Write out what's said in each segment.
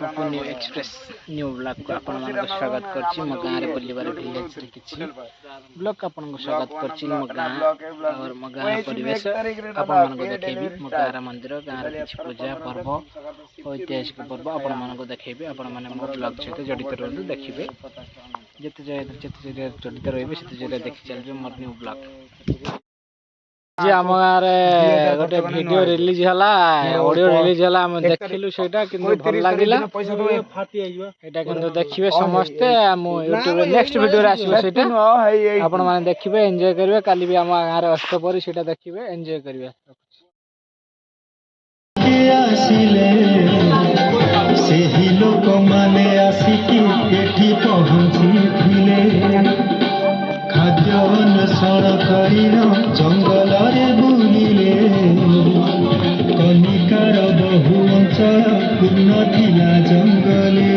Pappu new express new blog को आपण मानक स्वागत करछि मो गाँ रे बुलिबार विलेज रे किछि ब्लॉग को आपण को स्वागत करछि मो गाँ और मो गाँ परिवेश आपण मानक देखेबी मो गाँ रा मंदिर गाँ रे किछि पूजा पर्व ऐतिहासिक पर्व आपण मानक देखेबी आपण माने मो ब्लॉग सहित जडित रहनु देखिबे जते जडित रहबे सेते जरे देखि चलबे मोर न्यू ब्लॉग जी आम गाँव गोटे वीडियो रिलीज हला ऑडियो रिलीज हला हम देखिलु सेटा किंतु भल लागिला एटा किंतु देखिबे समस्त हम यूट्यूब रे नेक्स्ट वीडियो रे आसीबे सेटा आपण माने देखिबे एन्जॉय करिवे काली भी हम गाँव रे अष्टपरी सेटा देखिबे एन्जॉय करिवे सेही लोक माने आसिकी एठी पहुँचीथिले खाद्य अन्वेषण करिन जंगल रे बुलिले कनिकार बहु अंचल पूर्ण थिला जंगले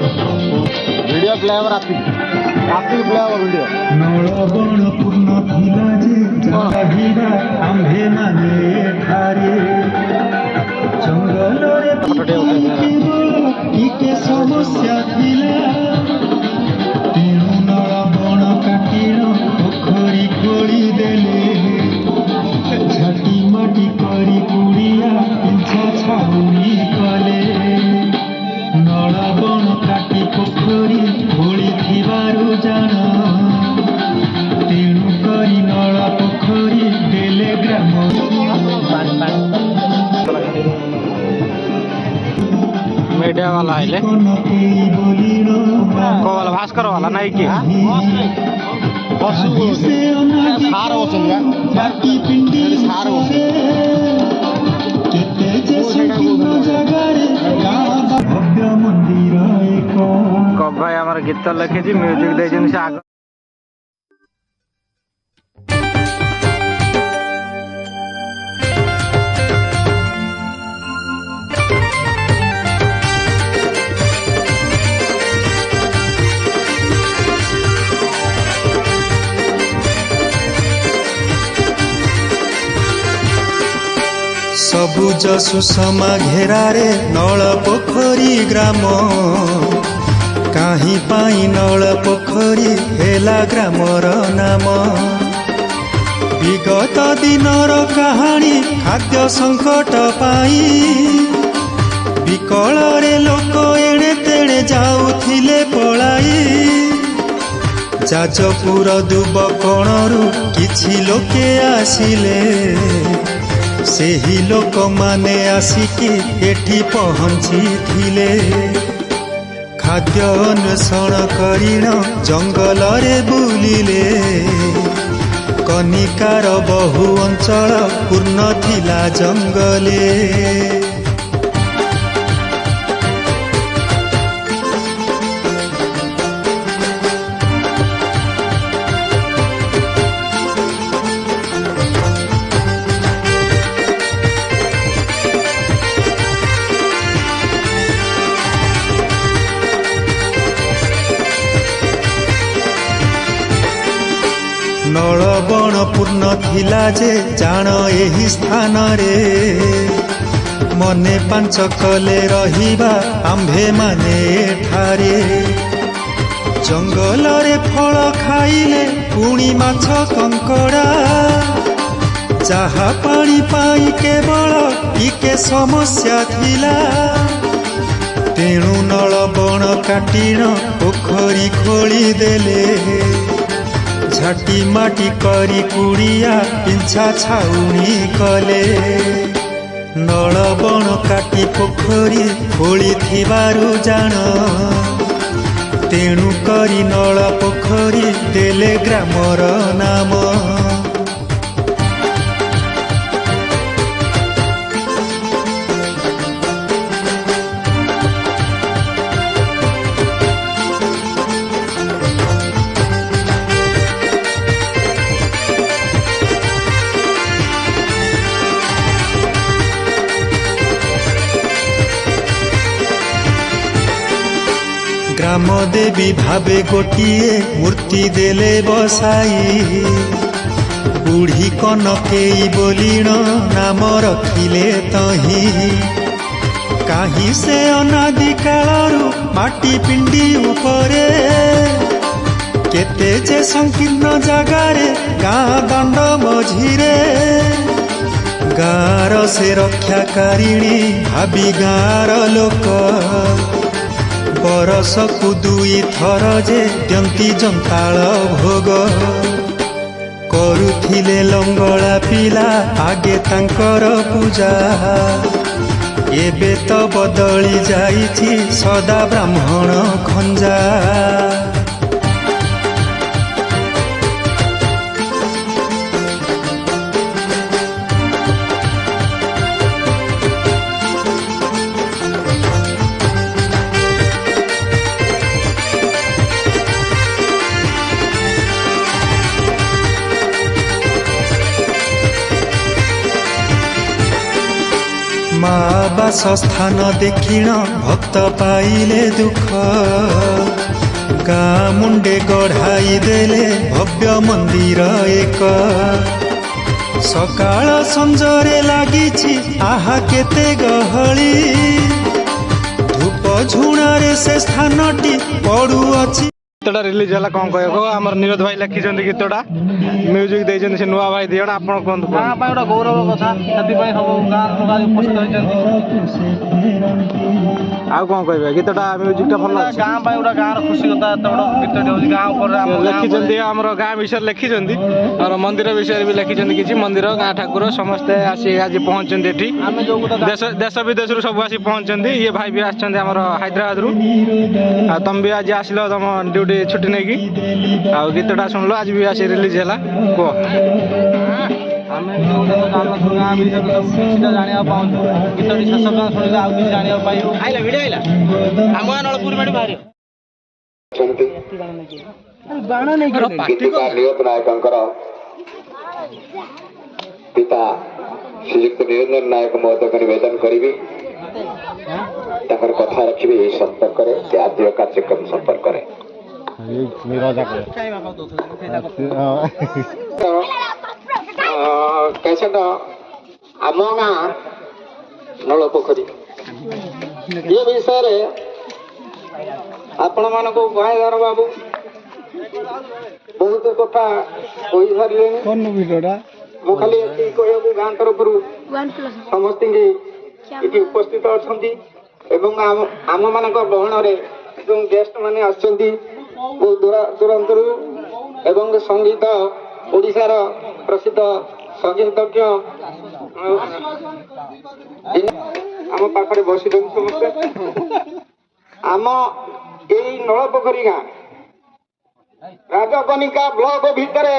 वीडियो प्ले हो राती प्ले हो वीडियो नळबण पूर्ण थिला जे जाहिरा आम्भे माने ठारे जंगल रे के समस्या थिला तेणु नळबण काटिण पोखरी खोली देले झाटी माटी करी कुड़िया पिंछा छाउनी कले नळबण काटी पोखरी खोली थिबारु जान तेणु करी नळ पोखरी देले ग्राम मीडिया वाला आइले को वाला भास्कर वाला नहीं कि सार होसंगा सार कब भाई हमारे गीत लिखे म्यूजिक दे से आग सबुज सुषमा घेरारे नल पोखरी ग्राम काहीं पाई नल पोखरी हेला ग्रामर नाम विगत दिनर कहानी खाद्य संकट पाई विकल रे लोक एणे तेणे जाउथिले पलाई जाजपुर दुबकणरू किछि लोके आसिले सेही लोक माने आसिकी एठी पहुँचीथिले खाद्य अन्वेषण करिण जंगल रे बुलिले कनिकार बहु अंचल पूर्ण थिला जंगले नळबण पूर्ण थिला जे जान एही स्थान रे मने पांच कले रहिबा आम्भे माने ठारे जंगल रे फल खाइले पुणी माछ कंकड़ा चाहा पानी पाई केवल टिके समस्या थिला तेणु नळबण काटिण पोखरी खोली देले झाटी माटी करी कुड़िया पिंछा छाउनी कले नळबण काटी पोखरी खोली थिबारु जान तेणु करी नळ पोखरी देले ग्रामर नाम ଗ୍ରାମଦେବୀ ଭାବେ ଗୋଟିଏ ମୂର୍ତ୍ତି ଦେଲେ ବସାଇ। ବୁଢ଼ୀ କନକେଇ ବୋଲିଣ ନାମ ରଖିଲେ ତହିଁ। କାହିଁ ସେ ଅନାଦି କାଳରୁ ମାଟି ପିଣ୍ଡି ଉପରେ କେତେ ଯେ ସଂକୀର୍ଣ୍ଣ ଜାଗାରେ ଗାଁ ଦାଣ୍ଡ ମଝିରେ। ଗାଁର ସେ ରକ୍ଷାକାରିଣୀ ଭାବି ଗାଁର ଲୋକ ବରଷକୁ 2 ଥର ଯେ ଦିଅନ୍ତି ଜନ୍ତାଳ ଭୋଗ। କରୁଥିଲେ ଲଙ୍ଗଳା ପିଲା ଆଗେ ତାଙ୍କର ପୂଜା। ଏବେ ତ ବଦଳି ଯାଇଛି ସଦା ବ୍ରାହ୍ମଣ ଖଞ୍ଜା। ମା ବାସସ୍ଥାନ ଦେଖିଣ ଭକ୍ତ ପାଇଲେ ଦୁଃଖ। ଗାଁ ମୁଣ୍ଡେ ଗଢ଼ାଇ ଦେଲେ ଭବ୍ୟ ମନ୍ଦିର ଏକ। ସକାଳ ସଞ୍ଜରେ ଲାଗିଛି ଆହା କେତେ ଗହଳି। ଧୂପ ଝୁଣାରେ ସେ ସ୍ଥାନଟି ପଡୁଅଛି। ଗୀତଟା ରିଲିଜ ହେଲା କଣ କହିବ ଆମର ନିରୋଧ ଭାଇ ଲେଖିଛନ୍ତି ଗୀତଟା ମ୍ୟୁଜିକ ଦେଇଛନ୍ତି ସେ ନୂଆ ଭାଇ ଦିଜଣ ଆପଣ କୁହନ୍ତୁ। ଗାଁ ପାଇଁ ଗୋଟେ ଗୌରବ କଥା ସେଥିପାଇଁ ସବୁ ଗାଁ ଲୋକ ଉପସ୍ଥିତ ହୋଇଛନ୍ତି। ଆଉ କଣ କହିବେ ଗୀତଟା ମ୍ୟୁଜିକଟା ଭଲ ଅଛି। ଗାଁ ପାଇଁ ଗୋଟେ ଗାଁର ଖୁସି କଥା ଏତେ ବଡ଼ ଗୀତଟି ହେଉଛି ଗାଁ ଉପରେ ଲେଖିଛନ୍ତି ଆମର ଗାଁ ବିଷୟରେ ଲେଖିଛନ୍ତି ଆମର ମନ୍ଦିର ବିଷୟରେ ବି ଲେଖିଛନ୍ତି କିଛି ମନ୍ଦିର ଗାଁ ଠାକୁର ସମସ୍ତେ ଆସି ଆଜି ପହଞ୍ଚଛନ୍ତି ଏଠି। ଆମେ ଯୋଉ ଦେଶ ବିଦେଶରୁ ସବୁ ଆସି ପହଞ୍ଚଛନ୍ତି। ଇଏ ଭାଇ ବି ଆସିଛନ୍ତି ଆମର ହାଇଦ୍ରାବାଦରୁ। ଆଉ ତମେ ବି ଆଜି ଆସିଲ ତମ ଡ୍ୟୁଟି ଛୁଟି ନେଇକି ଆଉ ଗୀତଟା ଶୁଣିଲ ଆଜି ବି ଆସି ରିଲିଜ ହେଲା କୁହ। ଆମେ ଜାଣିନଥିଲୁ ଗାଁ ବିଷୟରେ ସବୁ କିଛିଟା ଜାଣିବାକୁ ପାଉଛୁ। ଗୀତଟି ଶେଷ ଗାଁ ଶୁଣିଲେ ଆଉ କିଛି ଜାଣିବାକୁ ପାଇବୁ। ଆଇଲା ଭିଡ଼ିଓ ଆଇଲା ଆମ ଗାଁ ନଳପୁର ବାଡ଼ି ବାହାରିବ। ନିରୋଧ ନାୟକଙ୍କର ପିତା ଶ୍ରୀଯୁକ୍ତ ନିରଞ୍ଜନ ନାୟକ ମହୋଦୟଙ୍କୁ ନିବେଦନ କରିବି ତାଙ୍କର କଥା ରଖିବେ ଏହି ସମ୍ପର୍କରେ ସେ ଆଜିର କାର୍ଯ୍ୟକ୍ରମ ସମ୍ପର୍କରେ। କେଶଟ ଆମ ଗାଁ ନଳପୋଖରୀ ଏ ବିଷୟରେ ଆପଣମାନଙ୍କୁ କହିବାର ବାବୁ ବହୁତ କଥା କହିସାରିଲେଣି। ମୁଁ ଖାଲି ଏତିକି କହିବାକୁ ଗାଁ ତରଫରୁ ସମସ୍ତଙ୍କୁ ଏଠି ଉପସ୍ଥିତ ଅଛନ୍ତି ଏବଂ ଆମମାନଙ୍କ ଗହଣରେ ଯେଉଁ ଗେଷ୍ଟ ମାନେ ଆସିଛନ୍ତି ବହୁ ଦୂରାନ୍ତରୁ ଏବଂ ସଙ୍ଗୀତ ଓଡ଼ିଶାର ପ୍ରସିଦ୍ଧ ସଙ୍ଗୀତଜ୍ଞ ଆମ ପାଖରେ ବସିଛନ୍ତି ସମସ୍ତେ। ଆମ ଏଇ ନଳପୋଖରୀ ଗାଁ ରାଜକନିକା ବ୍ଲକ ଭିତରେ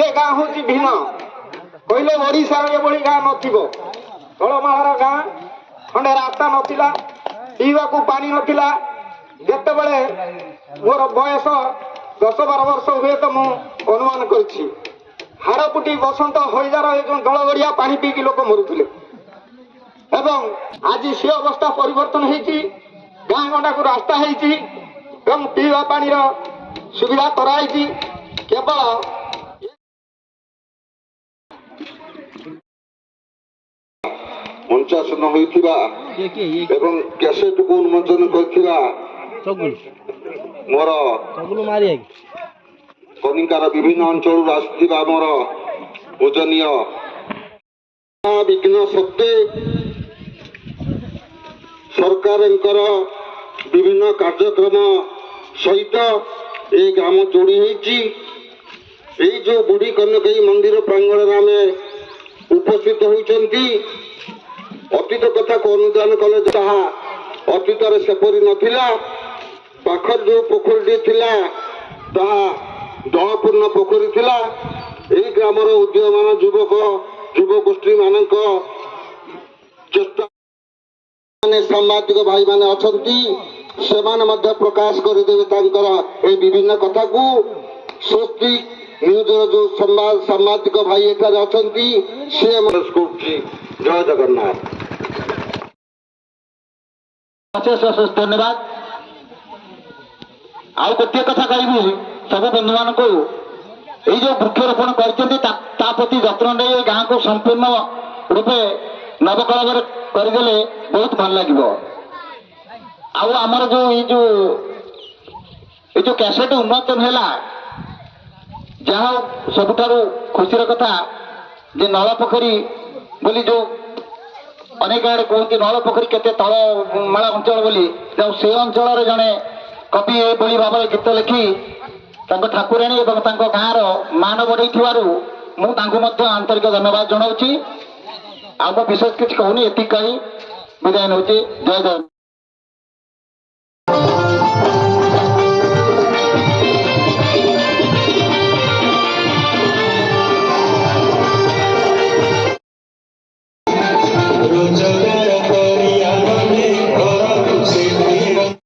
ଏ ଗାଁ ହଉଛି ଭୀମ। କହିଲେ ଓଡ଼ିଶାର ଏଭଳି ଗାଁ ନଥିବ। ତଳମାଳର ଗାଁ ଖଣ୍ଡେ ରାସ୍ତା ନଥିଲା, ପିଇବାକୁ ପାଣି ନଥିଲା। ଯେତେବେଳେ ମୋର ବୟସ 10-12 ବର୍ଷ ହୁଏ ତ ମୁଁ ଅନୁମାନ କରିଛି ହାଡ଼ପୁଟି ବସନ୍ତ ହଇଜାର ଏ ଯେଉଁ ଦଳଗଡ଼ିଆ ପାଣି ପିଇକି ଲୋକ ମରୁଥିଲେ ଏବଂ ଆଜି ସେ ଅବସ୍ଥା ପରିବର୍ତ୍ତନ ହେଇଛି। ଗାଁ ଗଣ୍ଡାକୁ ରାସ୍ତା ହେଇଛି ଏବଂ ପିଇବା ପାଣିର ସୁବିଧା କରାଯାଇଛି। କେବଳ ମଞ୍ଚାସନ ହୋଇଥିବା ଏବଂ କ୍ୟାସେଟକୁ ଉନ୍ମୋଚନ କରିଥିବା ମୋର କନିକାର ବିଭିନ୍ନ ଅଞ୍ଚଳରୁ ଆସିଥିବା ଆମର ପୂଜନୀୟ ବିଘ୍ନ ସତ୍ତ୍ୱେ ସରକାରଙ୍କର ବିଭିନ୍ନ କାର୍ଯ୍ୟକ୍ରମ ସହିତ ଏ ଗ୍ରାମ ଯୋଡ଼ି ହୋଇଛି। ଏଇ ଯୋଉ ବୁଢ଼ୀ କନକେଇ ମନ୍ଦିର ପ୍ରାଙ୍ଗଣରେ ଆମେ ଉପସ୍ଥିତ ହୋଇଛନ୍ତି। ଅତୀତ କଥାକୁ ଅନୁଧ୍ୟାନ କଲେ ତାହା ଅତୀତରେ ସେପରି ନଥିଲା। ପାଖରେ ଯୋଉ ପୋଖରୀଟି ଥିଲା ତାହା ଜଳପୂର୍ଣ୍ଣ ପୋଖରୀ ଥିଲା। ଏହି ଗ୍ରାମର ଉଦୀୟମାନ ଯୁବଗୋଷ୍ଠୀ ମାନଙ୍କ ଚେଷ୍ଟା ସାମ୍ବାଦିକ ଭାଇମାନେ ଅଛନ୍ତି ସେମାନେ ମଧ୍ୟ ପ୍ରକାଶ କରିଦେବେ ତାଙ୍କର এই ବିଭିନ୍ନ କଥାକୁ। ସ୍ୱସ୍ତି ନ୍ୟୁଜର ଯୋଉ ସାମ୍ବାଦିକ ଭାଇ ଏଠାରେ ଅଛନ୍ତି ସେ କରୁଛି। ଜୟ ଜଗନ୍ନାଥ। ଅଶେଷ ଅଶେଷ ଧନ୍ୟବାଦ। ଆଉ ଗୋଟିଏ କଥା କହିବି ସବୁ ବନ୍ଧୁମାନଙ୍କୁ, ଏଇ ଯୋଉ ବୃକ୍ଷରୋପଣ କରିଛନ୍ତି ତା ପ୍ରତି ଯତ୍ନ ନେଇ ଏ ଗାଁକୁ ସମ୍ପୂର୍ଣ୍ଣ ରୂପେ ନବକଳେବର କରିଦେଲେ ବହୁତ ଭଲ ଲାଗିବ। ଆଉ ଆମର ଯୋଉ ଏଇ ଯୋଉ କ୍ୟାସେଟ ଉନ୍ମୋଚନ ହେଲା, ଯାହା ସବୁଠାରୁ ଖୁସିର କଥା ଯେ ନଳ ପୋଖରୀ ବୋଲି ଯୋଉ ଅନେକ ଆଡେ କୁହନ୍ତି ନଳ ପୋଖରୀ କେତେ ତଳମାଳ ଅଞ୍ଚଳ ବୋଲି, ତେଣୁ ସେ ଅଞ୍ଚଳରେ ଜଣେ କବି ଏଭଳି ଭାବରେ ଗୀତ ଲେଖି ତାଙ୍କ ଠାକୁରାଣୀ ଏବଂ ତାଙ୍କ ଗାଁର ମାନ ବଢ଼େଇଥିବାରୁ ମୁଁ ତାଙ୍କୁ ମଧ୍ୟ ଆନ୍ତରିକ ଧନ୍ୟବାଦ ଜଣାଉଛି। ଆଉ ମୁଁ ବିଶେଷ କିଛି କହୁନି, ଏତିକି କହି ବିଦାୟ ନେଉଛି। ଜୟ ଜଗନ୍ନାଥ।